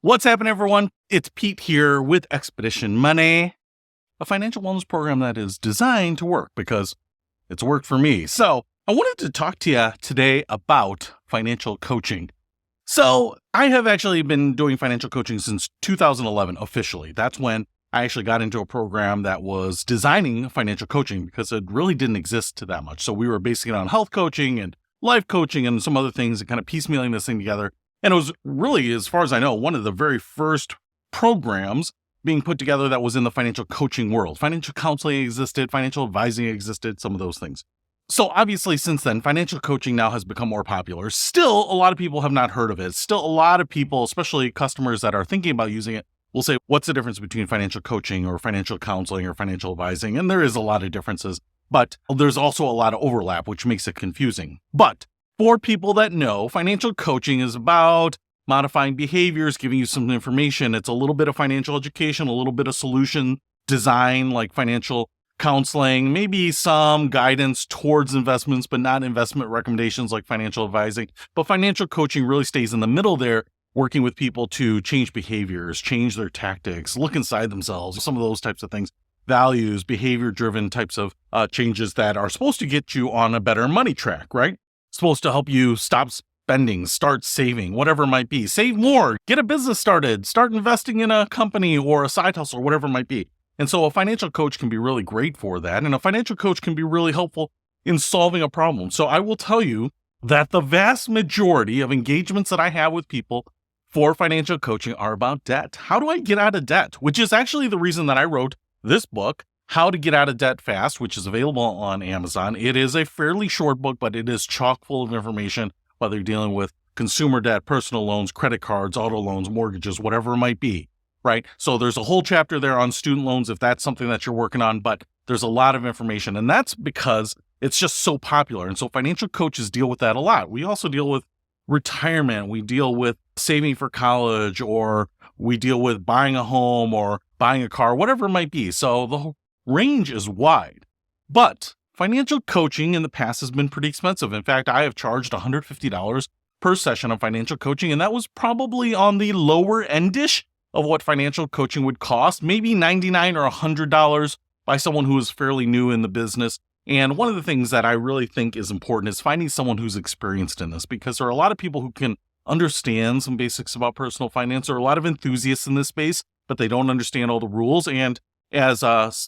What's happening, everyone? It's Pete here with Expedition Money, a financial wellness program that is designed to work because it's worked for me. So I wanted to talk to you today about financial coaching. So I have actually been doing financial coaching since 2011 officially. That's when I actually got into a program that was designing financial coaching because it really didn't exist that much. So we were basing it on health coaching and life coaching and some other things and kind of piecemealing this thing together. And it was really, as far as I know, one of the very first programs being put together that was in the financial coaching world. Financial counseling existed, financial advising existed, some of those things. So obviously, since then, financial coaching now has become more popular. Still, a lot of people have not heard of it. Still, a lot of people, especially customers that are thinking about using it, will say, what's the difference between financial coaching or financial counseling or financial advising? And there is a lot of differences, but there's also a lot of overlap, which makes it confusing. But for people that know, financial coaching is about modifying behaviors, giving you some information. It's a little bit of financial education, a little bit of solution design, like financial counseling, maybe some guidance towards investments, but not investment recommendations like financial advising. But financial coaching really stays in the middle there, working with people to change behaviors, change their tactics, look inside themselves, some of those types of things. Values, behavior-driven types of changes that are supposed to get you on a better money track, right? Supposed to help you stop spending, start saving, whatever it might be. Save more, get a business started, start investing in a company or a side hustle, whatever it might be. And so a financial coach can be really great for that. And a financial coach can be really helpful in solving a problem. So I will tell you that the vast majority of engagements that I have with people for financial coaching are about debt. How do I get out of debt? Which is actually the reason that I wrote this book, How to Get Out of Debt Fast, which is available on Amazon. It is a fairly short book, but it is chock full of information, whether you're dealing with consumer debt, personal loans, credit cards, auto loans, mortgages, whatever it might be, right? So there's a whole chapter there on student loans if that's something that you're working on, but there's a lot of information, and that's because it's just so popular. And so financial coaches deal with that a lot. We also deal with retirement. We deal with saving for college, or we deal with buying a home or buying a car, whatever it might be. So the range is wide, but financial coaching in the past has been pretty expensive. In fact, I have charged $150 per session of financial coaching, and that was probably on the lower endish of what financial coaching would cost, maybe $99 or $100 by someone who is fairly new in the business. And one of the things that I really think is important is finding someone who's experienced in this, because there are a lot of people who can understand some basics about personal finance. There are a lot of enthusiasts in this space, but they don't understand all the rules. And as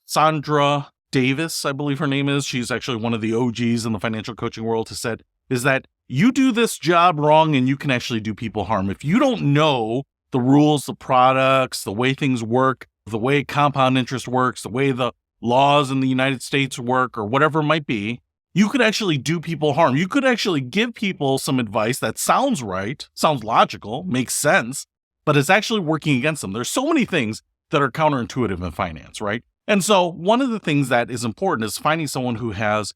Sandra Davis, I believe her name is, she's actually one of the OGs in the financial coaching world, has said, is that you do this job wrong and you can actually do people harm. If you don't know the rules, the products, the way things work, the way compound interest works, the way the laws in the United States work, or whatever it might be, you could actually do people harm. You could actually give people some advice that sounds right, sounds logical, makes sense, but it's actually working against them. There's so many things that are counterintuitive in finance, right? And so one of the things that is important is finding someone who has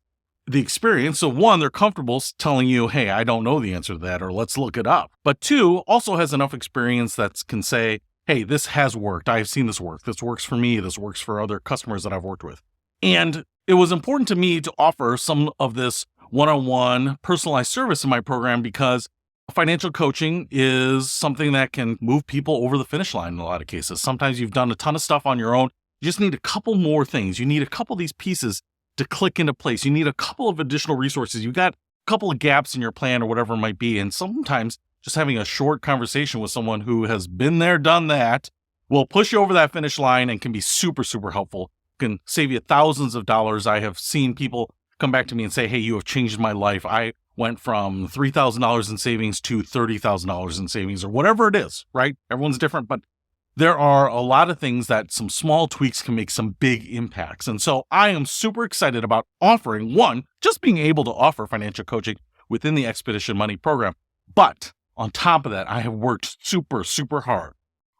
the experience. So one, they're comfortable telling you, hey, I don't know the answer to that, or let's look it up. But two, also has enough experience that can say, hey, this has worked. I've seen this work. This works for me. This works for other customers that I've worked with. And it was important to me to offer some of this one-on-one personalized service in my program because financial coaching is something that can move people over the finish line in a lot of cases. Sometimes you've done a ton of stuff on your own. You just need a couple more things. You need a couple of these pieces to click into place. You need a couple of additional resources. You've got a couple of gaps in your plan or whatever it might be. And sometimes just having a short conversation with someone who has been there, done that, will push you over that finish line and can be super, super helpful. Can save you thousands of dollars. I have seen people come back to me and say, hey, you have changed my life. I went from $3,000 in savings to $30,000 in savings, or whatever it is, right? Everyone's different, but there are a lot of things that some small tweaks can make some big impacts. And so I am super excited about offering, one, just being able to offer financial coaching within the Expedition Money program. But on top of that, I have worked super, super hard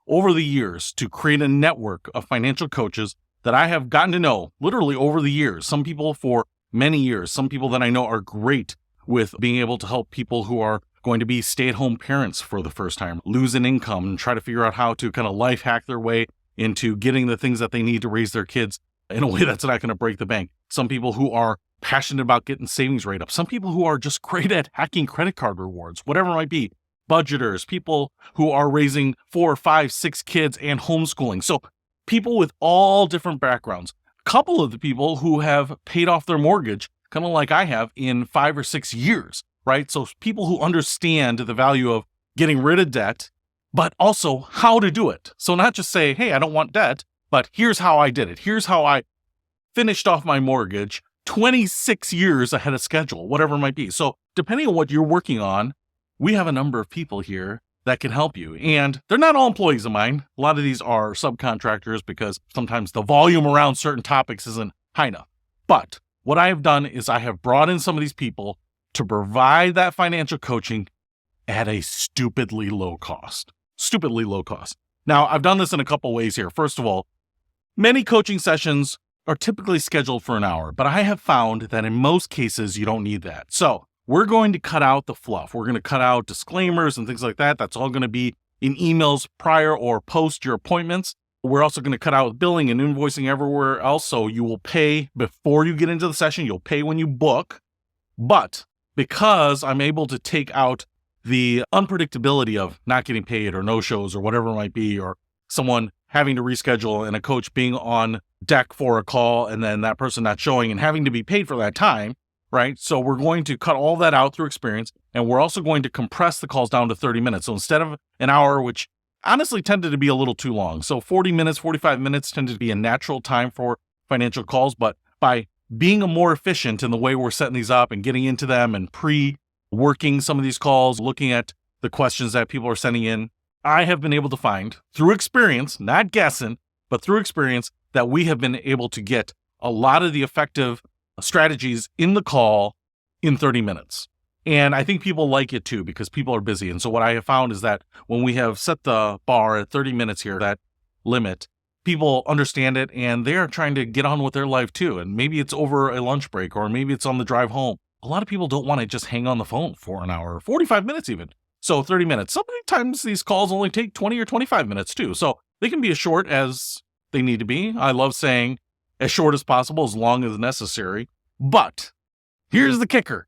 over the years to create a network of financial coaches that I have gotten to know literally over the years. Some people for many years, some people that I know are great with being able to help people who are going to be stay-at-home parents for the first time, lose an income and try to figure out how to kind of life hack their way into getting the things that they need to raise their kids in a way that's not going to break the bank. Some people who are passionate about getting savings rate up. Some people who are just great at hacking credit card rewards, whatever it might be. budgeters, people who are raising 4, 5, 6 kids and homeschooling. So people with all different backgrounds. A couple of the people who have paid off their mortgage, kind of like I have, in 5 or 6 years, right? So people who understand the value of getting rid of debt, but also how to do it. So not just say, hey, I don't want debt, but here's how I did it. Here's how I finished off my mortgage 26 years ahead of schedule, whatever it might be. So depending on what you're working on, we have a number of people here that can help you. And they're not all employees of mine. A lot of these are subcontractors because sometimes the volume around certain topics isn't high enough. But what I have done is I have brought in some of these people to provide that financial coaching at a stupidly low cost. Stupidly low cost. Now, I've done this in a couple ways here. First of all, many coaching sessions are typically scheduled for an hour, but I have found that in most cases, you don't need that. So we're going to cut out the fluff. We're going to cut out disclaimers and things like that. That's all going to be in emails prior or post your appointments. We're also going to cut out billing and invoicing everywhere else. So you will pay before you get into the session. You'll pay when you book. But because I'm able to take out the unpredictability of not getting paid or no shows or whatever it might be, or someone having to reschedule and a coach being on deck for a call and then that person not showing and having to be paid for that time, right? So we're going to cut all that out through experience, and we're also going to compress the calls down to 30 minutes. So instead of an hour, which honestly tended to be a little too long, so 40 minutes, 45 minutes tended to be a natural time for financial calls, but by being more efficient in the way we're setting these up and getting into them and pre-working some of these calls, looking at the questions that people are sending in, I have been able to find through experience, not guessing, but through experience, that we have been able to get a lot of the effective strategies in the call in 30 minutes. And I think people like it too, because people are busy. And so what I have found is that when we have set the bar at 30 minutes here, that limit, people understand it and they are trying to get on with their life too. And maybe it's over a lunch break, or maybe it's on the drive home. A lot of people don't want to just hang on the phone for an hour, 45 minutes even. So 30 minutes. Sometimes these calls only take 20 or 25 minutes too. So they can be as short as they need to be. I love saying as short as possible, as long as necessary. But here's the kicker.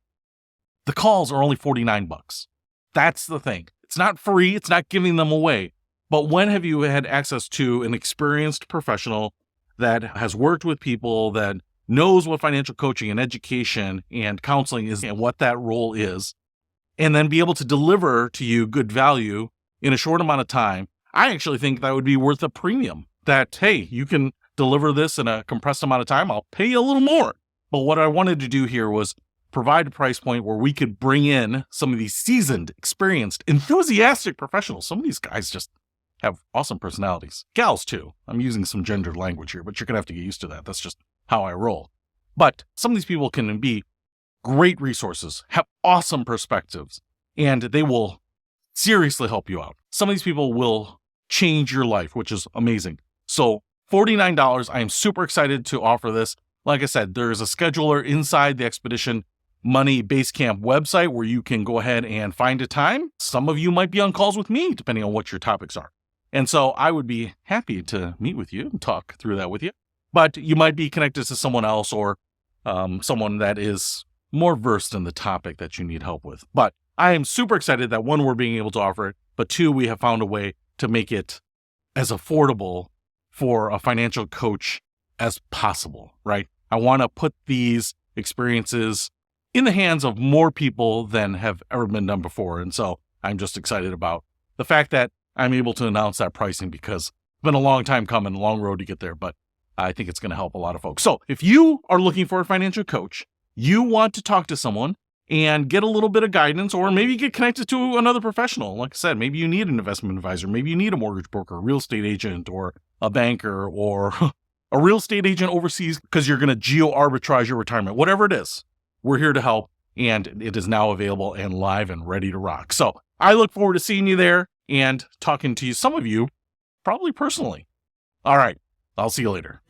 The calls are only $49. That's the thing. It's not free. It's not giving them away. But when have you had access to an experienced professional that has worked with people, that knows what financial coaching and education and counseling is and what that role is, and then be able to deliver to you good value in a short amount of time? I actually think that would be worth a premium. That, hey, you can deliver this in a compressed amount of time. I'll pay you a little more. But what I wanted to do here was provide a price point where we could bring in some of these seasoned, experienced, enthusiastic professionals. Some of these guys just have awesome personalities. Gals too. I'm using some gendered language here, but you're going to have to get used to that. That's just how I roll. But some of these people can be great resources, have awesome perspectives, and they will seriously help you out. Some of these people will change your life, which is amazing. So $49, I am super excited to offer this. Like I said, there's a scheduler inside the Expedition Money Basecamp website where you can go ahead and find a time. Some of you might be on calls with me, depending on what your topics are. And so I would be happy to meet with you and talk through that with you. But you might be connected to someone else, or someone that is more versed in the topic that you need help with. But I am super excited that, one, we're being able to offer it, but two, we have found a way to make it as affordable for a financial coach as possible, right? I want to put these experiences in the hands of more people than have ever been done before. And so I'm just excited about the fact that I'm able to announce that pricing, because it's been a long time coming, a long road to get there, but I think it's going to help a lot of folks. So if you are looking for a financial coach, you want to talk to someone and get a little bit of guidance, or maybe get connected to another professional. Like I said, maybe you need an investment advisor, maybe you need a mortgage broker, a real estate agent, or a banker, or a real estate agent overseas because you're going to geo arbitrage your retirement. Whatever it is, we're here to help, and it is now available and live and ready to rock. So I look forward to seeing you there and talking to you, some of you, probably personally. All right, I'll see you later.